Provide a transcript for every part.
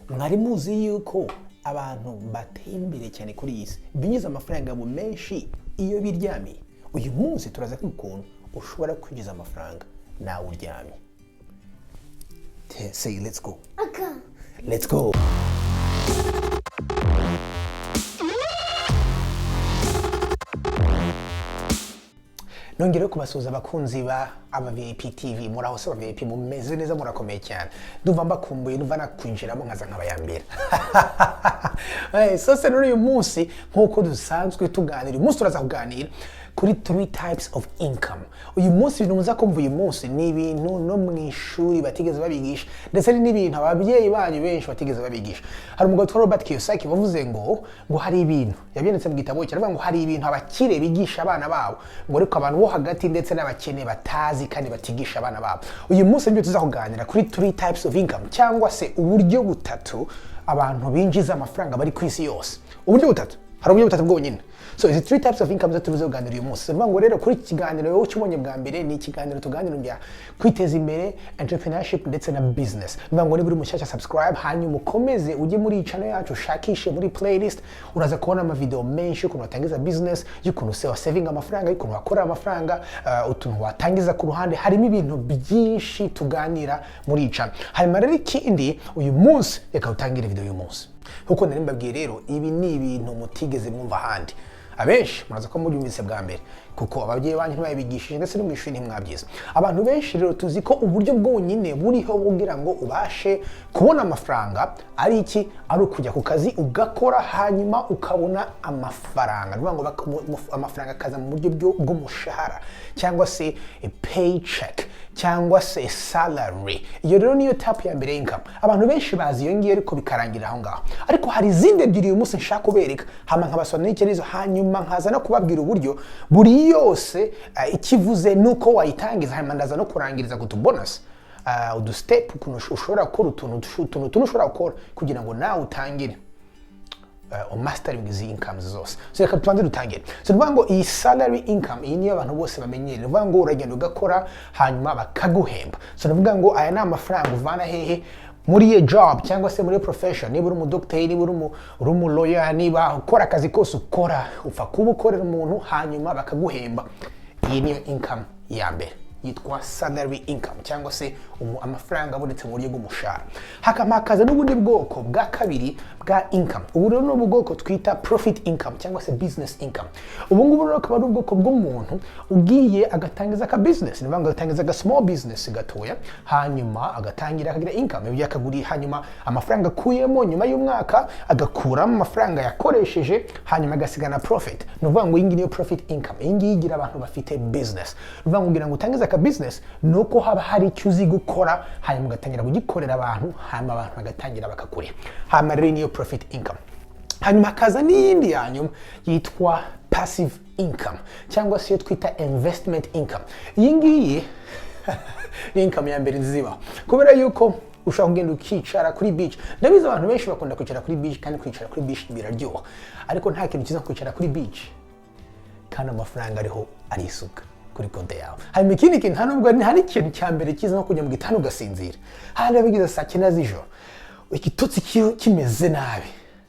mwari muzi yuko abantu bateye imbere cyane kuri iyi si binyuze amafaranga mu menshi iyo biryamiye. Uyu munsi turaza kwikuntu ushobora kwinjiza amafaranga nawe uryamye. Say let's go. Okay. Let's go. Nongere kubasuhuza abakunzi ba VIP TV, muraho se VIP mumeze neza murakomeye cyane. Ndumva mbakumbuye, ndumva nakwinjiramo nkaza nkabayambira. Sose n'uyu munsi nkuko dusanzwe tuganira, uyu munsi turaza kuganira kuri 3 types of income. Uyu munsi ibintu muza kumva uyu munsi ni ibintu no mu ishuri batigeze babigisha, ndetse n'ibintu ababyeyi banyu benshi batigeze babigisha. Hari umugabo witwa Robert Kiyosaki bavuze ngo hari ibintu yabyanditse mu gitabo cye, aravuga ngo hari ibintu abakire bigisha abana babo, ngo ariko abantu bo hagati ndetse n'abakene batazi kandi batigisha abana babo. Uyu munsi nibyo tuza kuganira kuri 3 types of income, cyangwa se uburyo butatu abantu binjiza amafaranga bari ku isi yose. Uburyo butatu, hari uburyo butatu bwonyine. So izi 3 types of income zo turuze kuganira uyu munsi. Nivuga ngo rero kuri kiganiro wowe cyubonye bwa mbere ni ikiganiro tuganira bya kwiteza imbere, entrepreneurship ndetse na business. Nivuga ngo niba uri mushyashya subscribe, hanyuma ukomeze ujye muri channel yacu, ushakishe muri playlist, uraza kubona ama video menshi ukuntu watangiza business, y'ukuntu se saving amafaranga, y'ukuntu wakora amafaranga, utuntu watangiza ku ruhande. Harimo ibintu byinshi tuganira muri channel. Hanyuma rero ikindi uyu munsi reka utangire video uyu munsi. Huko nari mbabwiye rero ibi ni ibintu mutigeze mwumva handi. Abenshi muraza ko mubyumvise bwa mbere kuko ababyeyi banyu ntibabigishije ndetse no mu ishuri ntimwabyize. Abantu benshi rero tuzi ko uburyo bwonyine buriho kugira ngo ubashe kubona amafaranga ari iki, ari ukujya ku kazi ugakora hanyuma ukabona amafaranga. Nivuga ngo amafaranga akaza mu buryo bw'umushahara cyangwa se paycheck cyangwa se salary. Iyo rero niyo type ya mbere income. Abantu benshi bazi iyo ngiye ariko bikarangira aho ngaho. Ariko hari izindi ebyiri uyu munsi nshaka kubereka, hama nkabasobanurira icyerezo, hanyuma nkaza no kubabwira uburyo buri yose ikivuze nuko wayitangiza, hanyuma ndaza no kurangiriza ku bonus udu step ukuntu ushobora gukora utuntu ushobora gukora kugira ngo nawe utangire mastering izi incomes zose. So reka tubanze dutangire. So nivuga ngo iyi salary income iyi niyo abantu bose bamenyereye. Nivuga ngo uragenda ugakora hanyuma bakaguhemba. So nivuga ngo aya ni amafaranga uvana hehe muri iyo job cyangwa se muri profession. Niba uri umudokiteri, niba uri umulawyer, niba ukora akazi kose ukora, upfa kuba ukorera umuntu hanyuma bakaguhemba. Iyi niyo income ya mbere yitwa salary income cyangwa se amafaranga abonetse mu buryo bw'umushahara. Hakaza n'ubundi bwoko bwa kabiri bwa income. Ubu rero ni ubwoko twita profit income cyangwa se business income. Ubu ngubu rero akaba ari ubwoko bw'umuntu ugiye agatangiza ka business. Nivuga ngo agatangiza ga small business gatoya, hanyuma agatangira akagira income ibyo yakaguriye, hanyuma amafaranga akuyemo nyuma y'umwaka agakuramo amafaranga yakoresheje, hanyuma agasigana profit. Nivuga ngo iyi ngiyi niyo profit income. Iyi ngiyi igira abantu bafite business. Nivuga ngo ugira ngo utangiza ka business nuko haba hari icyo uzi gukora, hanyuma ugatangira kugikorera abantu, hanyuma abantu bagatangira bakakureba. Hanyuma rero niyo profit income. Hanyuma hakaza n'iyindi yanyuma yitwa passive income cyangwa se twita investment income. Iyi ngiyi ni income ya mbere nziba kubera yuko ushobora kugenda ukicara kuri beach. Ndabizi abantu benshi bakunda kwicara kuri beach, kandi kwicara kuri beach biraryoha, ariko nta kintu cyiza kwicara kuri beach kandi amafaranga ariho arisuka kuri konti yawe. Hanyuma ikindi kintu ntanubwo hari ikintu cya mbere cyiza no kujya mu gitanda ugasinzira, hanyuma bigize saa 9 z'ijoro igitotsi kimeze nabi,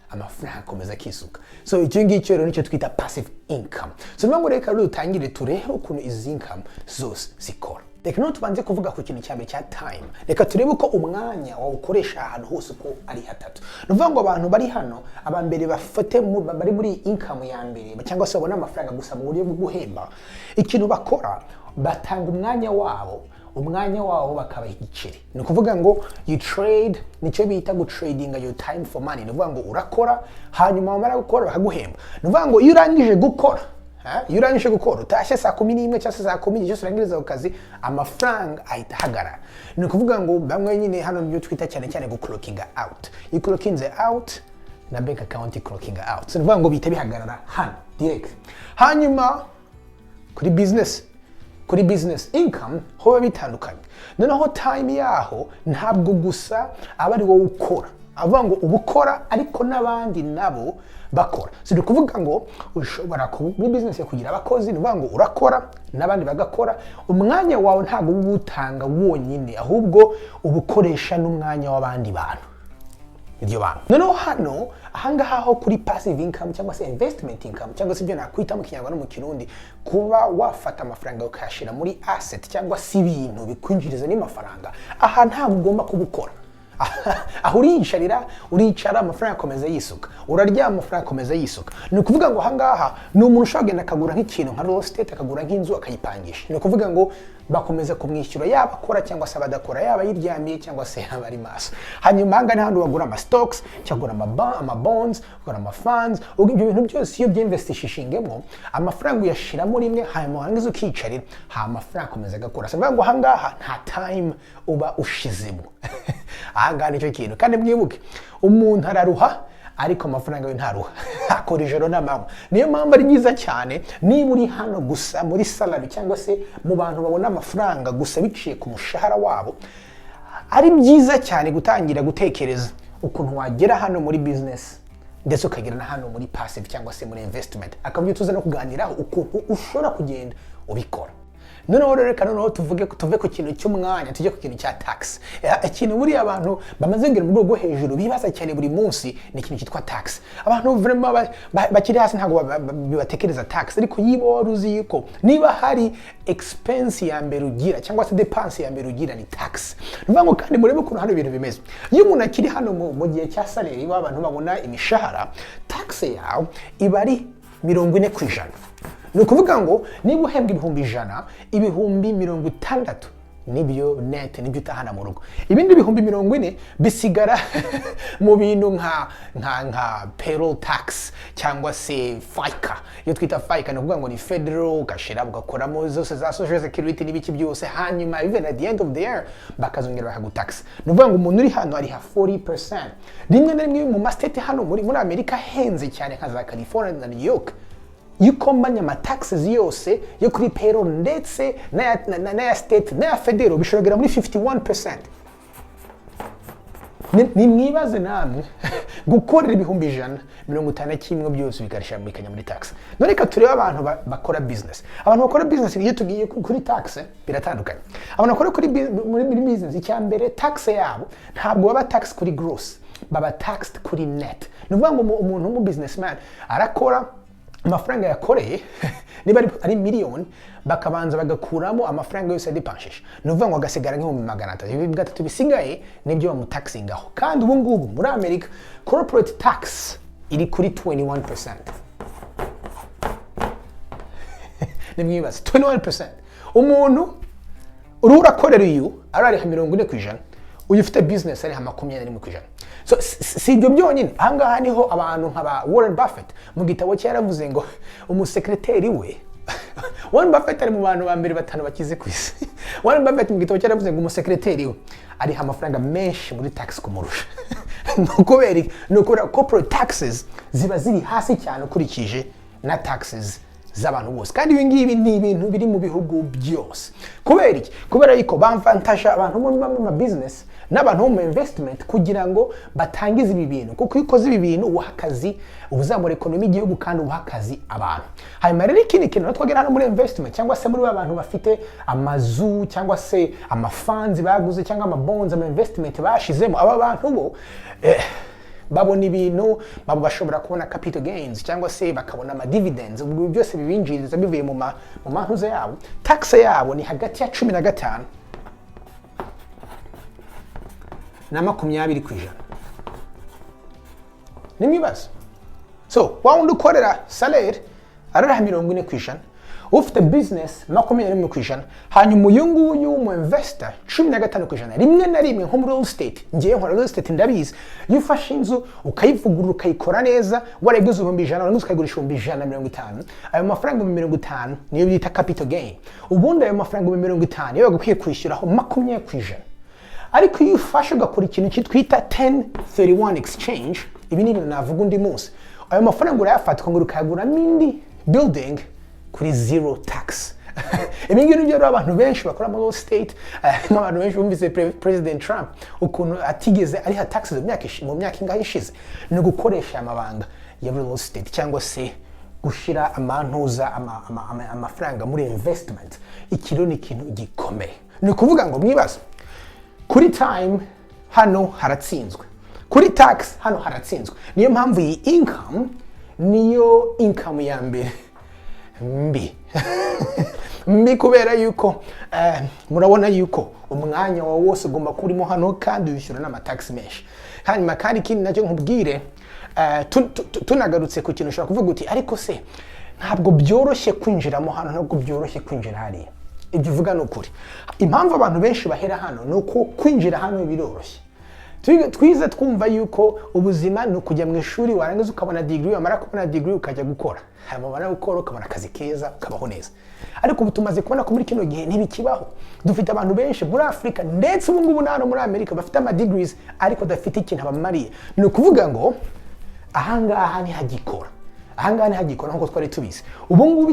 amafaranga akomeza kisuka. So icyo ngicyo rero nicyo twita passive income. So niba ngo reka dutangire turebe ukuntu izi income zose zikora. Reka no tubanze kuvuga ku kintu cyambere cya time. Reka turebe uko umwanya wawukoresha ahantu hose uko ari hatatu. Nuvuga ngo abantu bari hano abambere bafate bari muri income ya mbere cyangwa se babona amafaranga gusa mu buryo bwo guhemba, ikintu bakora batanga umwanya wabo bakabaha igiceri. Ni ukuvuga ngo you trade, nicyo bita gutradinga your time for money. Ni ukuvuga ngo urakora hanyuma wamara gukora bakaguhemba. Ni ukuvuga ngo iyo urangije gukora utashye saa 11 cyangwa saa 10 cyose urangiriza ku kazi, amafaranga ahita hagarara. Ni ukuvuga ngo bamwe nyine hano nibyo twita cyane go clocking out. You clocking out na bank account clocking out. So ni ukuvuga ngo bita bihagarara hano direct. Hanyuma kuri business income ho bitandukanye. Noneho time yaho ntabwo gusa aba ari wowe ukora, avuga ngo ubukora ariko n'abandi nabo bakora. Si ukuvuga ngo ushobora muri business kugira abakozi, nivuga ngo urakora n'abandi bagakora. Umwanya wawe ntabwo ubutanga wonyine, ahubwo ubukoresha n'umwanya w'abandi bantu. iryo banga. Noneho hano ahangaha ho kuri passive income cyangwa se investment income cyangwa se ibyo nakwita mu Kinyarwanda no mu Kirundi, kuba wafata amafaranga ukayashira muri asset cyangwa se ibintu bikwinjiriza n'amafaranga, aha ntabwo ugomba kubukora. Aho uricara amafaranga akomeza yisuka, uraryama amafaranga akomeza yisuka. Ni ukuvuga ngo ahangaha ni umuntu ushobora kugenda akagura nk'ikintu nka real estate, akagura nk'inzu akayipangisha. Ni ukuvuga ngo bakomeza kumwishyura yaba akora cyangwa se abadakora, yaba yiryamiye cyangwa se yaba ari maso. Hanyuma aha ngaha handi wagura ama stocks cyangwa ama bonds, ugura ama funds, ibyo bintu byose iyo byinvestishishingemo amafaranga uyashiramo rimwe, hanyuma wangiza ukicarira, amafaranga akomeza agakora. Sivuga ngo ahangaha nta time uba ushizemo. Ahangaha nicyo kintu. Kandi mwibuke, umuntu araruha ariko amafaranga yo ntaruha, akora ijoro n'amanywa. Niyo mpamvu ari byiza cyane niba uri hano gusa muri salary cyangwa se mu bantu babona amafaranga gusa biciye ku mushahara wabo, ari byiza cyane gutangira gutekereza ukuntu wagera hano muri business ndetse ukagera na hano muri passive cyangwa se muri investment. Akabyo tuza no kuganiraho ukuntu ushobora kugenda ubikora. Noneho reka tuve ku kintu cy'umwanya tujye ku kintu cya tax. Ikintu buri abantu bamaze ngera mu rwego hejuru bibaza cyane buri munsi ni ikintu cyitwa tax. Abantu vraiment bakiri hasi ntago bibatekereza tax, ariko yiba waruzi yuko niba hari expense ya mbere ugira cyangwa se dépense ya mbere ugira ni tax. Nivuga ngo kandi murebe ukuntu hano ibintu bimeze. Iyo umuntu akiri hano mu gihe cya salary w'abantu babona imishahara, tax yawe iba ari 40%. Ni ukuvuga ngo niba uhembwa ibihumbi 100, ibihumbi 60 nibyo net, nibyo utahana mu rugo. Ibindi bihumbi 40 bisigara mu bintu nka payroll tax cyangwa se FICA. Iyo twita FICA ni ukuvuga ngo ni federal, ugashira ugakoramo zose za social security n'ibiki byose, hanyuma even at the end of the year bakazongera bakagutax. Ni ukuvuga ngo umuntu uri hano ari 40%. Rimwe na rimwe mu state hano muri Amerika henze cyane nka za California na New York, yukombanya taxes yose yo kuri payroll ndetse na state na federal bishobora muri 51%. Ni mwibaze namwe gukorera ibihumbi 151 byose bikarisha muri tax. None ka tureba abantu bakora business. Abantu bakora business iyo tugiye kuri tax biratandukanye. Abantu bakora muri business icyambere tax yabo ntabwo baba tax kuri gross, baba taxed kuri net. Nuvuga ngo umuntu mu businessman arakora amafaranga yakoreye niba ari miliyoni, bakabanza bagakuramo amafaranga yose adipanshije. Nuvuga ngo agasigara nk'ibihumbi 300. Ibi gatatu bisigaye nibyo bamutaxingaho. Kandi ubu ngubu muri Amerika corporate tax iri kuri 21%. Nimwibaze 21%. Umuntu urakorera uyu arariha 40%, uyu ufite business ari 21%. So si ibyo byonyine, ahangaha niho abantu nk'aba Warren Buffett mu gitabo cye yaravuze ngo umusekreteri we Warren Buffett ari mu bantu ba mbere 5 bakize ku isi. Warren Buffett mu gitabo cye yaravuze ngo umusekreteri we ariha amafaranga menshi muri tax kumurusha. Nukubera corporate taxes ziba ziri hasi cyane ukurikije na taxes z'abantu bose. Kandi ibi ngibi ni ibintu biri mu bihugu byose. Kubera iki? Kubera yuko bamvantasha abantu mu business n'abantu mu investment kugira ngo batangize ibi bintu, kuko iyo ukoze ibi bintu uha akazi, ubuzamura ekonomi y'igihugu kandi uha akazi abantu. Hanyuma rero ikindi kintu twagera hano muri investment cyangwa se muri abantu bafite amazu cyangwa se amafunds baguze cyangwa amabonds, ama investment bashizemo, aba bantu bo babona ibintu, bashobora kubona capital gains cyangwa se bakabona ama dividends, ubwo byose bibinjiriza bivuye mu mantuze yabo. Tax yabo ni hagati ya 15 na 20%. Nimwibaza. So wawundi ukorera salary araraha 40%, ufite business 20%, hanyuma uyu nguyu mu investor 15%. Rimwe na rimwe nko muri real estate, ngiye nkora real estate ndabizi, iyo ufashe inzu ukayivugurura ukayikora neza, warayiguze 100,000 uranguze ukayigurisha 150, ayo mafaranga 50 niyo bita capital gain. Ubundi ayo mafaranga 50 yo bagukwiye kwishyuraho 20%. Ariko iyo ufashe ugakora ikintu cyitwa 1031 exchange, ibi ni ibintu navuga undi munsi, ayo mafaranga urayafata ukongera ukayagura indi building kuri zero tax. Ibi ngibi rero abantu benshi bakora muri real estate, n'abantu benshi bumvise President Trump ukuntu atigeze ariha taxes mu myaka ingahe ishize, no gukoresha amabanga ya real estate cyangwa se gushira amantuza amafaranga muri investment. Ikiro ni ikintu gikomeye. Ni kuvuga ngo mwibaza kuri time hano haratsinzwe, kuri tax hano haratsinzwe. Niyo mpamvu iyi income niyo income ya mbere mbi mbi kubera yuko murabona yuko umwanya wawe wose ugomba kurimo hano kandi wishyura n'amatax menshi. Hanyuma kandi ikindi nacyo nkubwire, tunagarutse ku kintu ushobora kuvuga uti ariko se ntabwo byoroshye kwinjiramo hano, ntabwo byoroshye kwinjira hariya. Ibyo uvuga ni ukuri. Impamvu abantu benshi bahera hano ni uko kwinjira hano biroroshye. Twize twumva yuko ubuzima ni ukujya mu ishuri warangiza ukabona degree, wamara kubona degree ukajya gukora, hanyuma wamara gukora ukabona akazi keza ukabaho neza. Ariko ubu tumaze kubona ko muri kino gihe ntibikibaho. Dufite abantu benshi muri Afrika ndetse ubu ngubu no muri Amerika bafite ama degrees ariko dafite ikintu abamariye. Ni ukuvuga ngo ahangaha ntihagikora, ahangaha ntihagikora nkuko twari tubizi. Ubu ngubu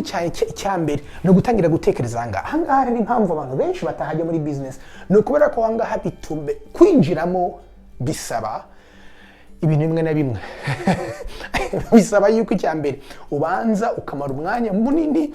icyambere no gutangira gutekereza ahangaha ni impamvu abantu benshi batahajya muri business. Ni ukubera ko ahangaha bitumbe kwinjiramo bisaba ibintu bimwe na bimwe bisaba yuko icyambere ubanza ukamara umwanya munini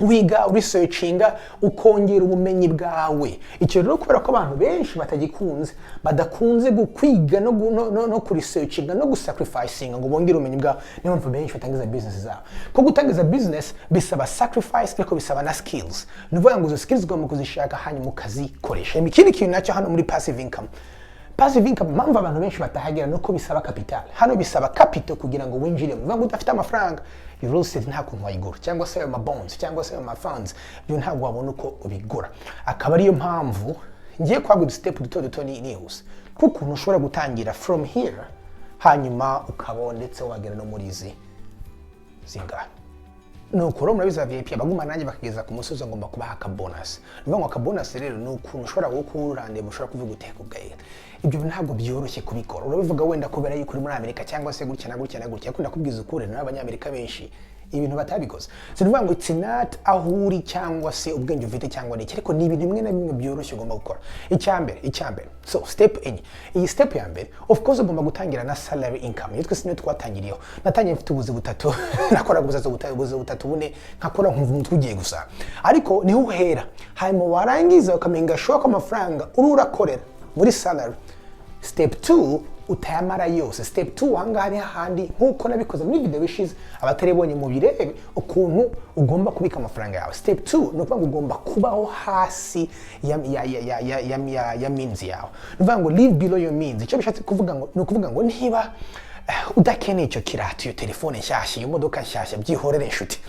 wiga researchinga ukongera ubumenyi bwawe. Icyo rero kubera ko abantu benshi batagikunze, badakunze kwiga no kuresearchinga no gusacrificinga ngo bongere ubumenyi bwawe, niyo mpamvu benshi batangiza business zabo. Ko gutangiza business bisaba sacrifice ariko bisaba na skills. Nuvuga ngo izo skills ugomba kuzishaka hanyuma ukazikoresha. Ikindi kintu nacyo hano muri passive income, passive income mpamvu abantu benshi batahagera nuko bisaba capital. Hano bisaba capital kugira ngo winjire. Nuvuga ngo udafite amafaranga real estate nta kuntu wayigura, cyangwa se ama bonds, cyangwa se ama funds, byo ntabwo wabona uko ubigura. Akaba ariyo mpamvu ngiye kwagura step duto nihuse, kuko ushobora gutangira from here hanyuma ukabona ndetse wagera no muri izi zingahe. Nukuro murabiza VIP abaguma nanjye bakageza ku musozo ngomba kubaha ka bonus. Niba ngo ka bonus rero nukuntu ushobora gukurande mushobora kuvuga uteka ubgaye. Ibyo ntabwo byoroshye kubikora. Urabivuga wenda kubera yuko uri muri Amerika cyangwa se gutya na gutya na gutya. Akunda kubwiza ukuri n'abanyamerika benshi ibintu batabikoze. Sinivuga ngo it's not ahuri cyangwa se ubwenge ufite cyangwa n'iki, ariko ni ibintu bimwe na bimwe byoroshye ugomba gukora. Icyambere. So step enye. Iyi step ya mbere of course ugomba gutangira na salary income. Yitwe sinyo twatangiriyeho. Natangiye mfite ubuzi butatu. Nakora ubuzi butatu bune nkakora nkumva umutwe ugiye gusa. Ariko niho uhera. Hanyuma warangiza ukamenga shoka amafaranga urakorera muri salary. Step 2 utayamara yose. Step 2 hangaha ni hahandi nkuko nabikoze muri video bishize abatarebonye mu birebe ukuntu ugomba kubika amafaranga yawe. Step 2 no kuvuga ngo ugomba kubaho hasi ya means yawe. Nuvuga ngo live below your means. Icyo bishatse kuvuga ngo no kuvuga ngo niba udakeneye icyo kirato, iyo telefone nshyashya, iyo modoka nshyashya, byihorere inshuti.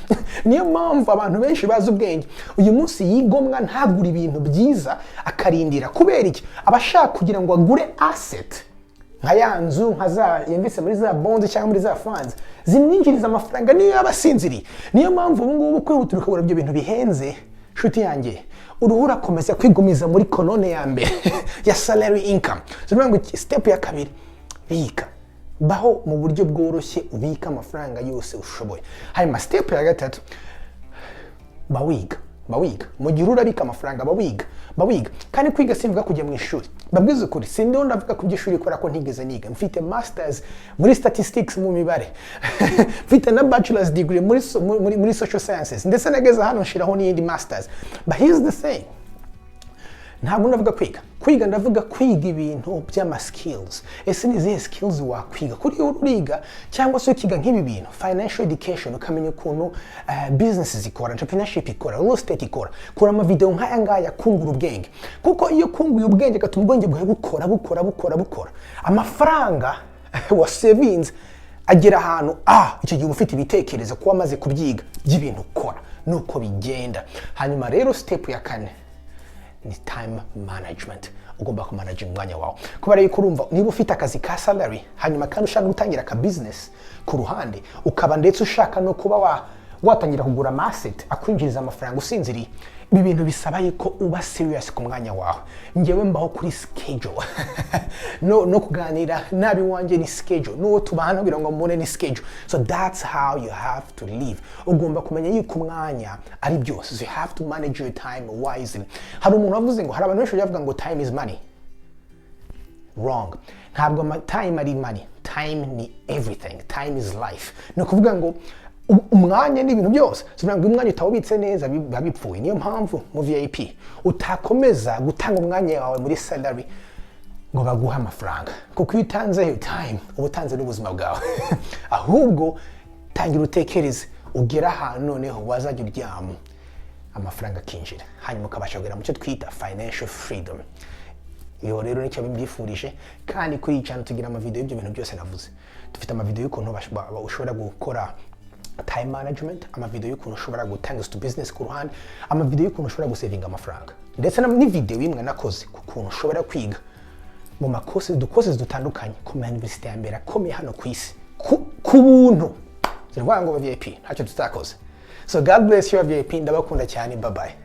Niyo mpamvu abantu benshi bazi ubwenge uyu munsi yigomwa ntagura ibintu byiza akarindira. Kubera iki? Abashaka kugira ngo agure asset nka yanzu nkaza yemvise muri za bonds cyangwa muri za funds zimwinjiriza amafaranga niyo yabasinziriye. Niyo mpamvu ubu ngubu kwihutira ukagura ibyo bintu bihenze nshuti yanjye uruhura komeza kwigumiza muri konone ya mbere ya salary income. Zivuga ngo step ya kabiri bika, baho mu buryo bworoshye ubika amafaranga yose ushoboye. Hanyuma step ya gatatu bawiga. Mu gihe urabika amafaranga bawiga. Kandi kwiga simvuga kujya mu ishuri. Babwize ukuri sindiho ndavuga ku by'ishuri kubera ko ntigeze niga. Mfite masters muri statistics mu mibare. Mfite na bachelor's degree muri social sciences. Ndetse nageze hano nshiraho n'iyindi masters. But here's the thing. Ntabwo ndavuga kwiga ndavuga kwiga ibintu by'ama skills. Ese ni izihe skills wakwiga kuri uriga cyangwa se ukiga nk'ibi bintu financial education ukamenya ukuntu business zikora, entrepreneurship ikora, real estate ikora, kura ama video nk'aya ngaya kungura ubwenge. Kuko iyo kunguye ubwenge gatuma ubwenge bwawe bukora amafaranga wa savings agera ahantu icyo gihe ufite ibitekerezo ko wamaze kubyiga by'ibintu ukora nuko bigenda. Hanyuma rero step ya kane ni time management. Ugomba kumanage umwanya wawe. Kubera yuko urumva niba ufite akazi ka salary hanyuma kandi ushaka gutangira ka business ku ruhande ukaba ndetse ushaka no kuba watangira kugura asset akwinjiriza amafaranga usinziriye, ibi bintu bisaba yuko uba serious ku mwanya wawe. Ngewe mbaho kuri schedule no kuganira nabi wanje ni schedule, no tubahana kugira ngo mbone ni schedule. So that's how you have to live. Ugomba kumenya yuko umwanya ari byose. So you have to manage your time wisely. Hari umuntu wavuze ngo hari abantu benshi bavuga ngo time is money. Wrong. Ntabwo time ari money. Time ni everything. Time is life. No kuvuga ngo umwanya n'ibintu byose. Sivuga ngo umwanya utawubitse neza babipfuye. Niyo mpamvu mu VIP utakomeza gutanga umwanya wawe muri salary ngo baguha amafaranga kuko iyo utanze yo time uba utanze n'ubuzima bwawe ahubwo tangira utekereze ugera ahantu noneho wazajya uryama amafaranga akinjira hanyuma ukabasha kugera mu cyo twita financial freedom. Iyo rero nicyo bibyifurije kandi kuri iyi channel tugira amavideo y'ibyo bintu byose navuze. Dufite amavideo y'ukuntu ushobora gukora time management, amavideo y'ukuntu ushobora gutanga to business ku ruhande, amavideo y'ukuntu ushobora gusavinga amafaranga, ndetse ni video imwe nakoze ku kuntu ushobora kwiga mu makosi dutandukanye ku ma university ya mbere akomeye hano ku isi ku buntu. Zirwa ngo VIP ntacyo tutakoze. So God bless you VIP, ndabakunda cyane, bye bye.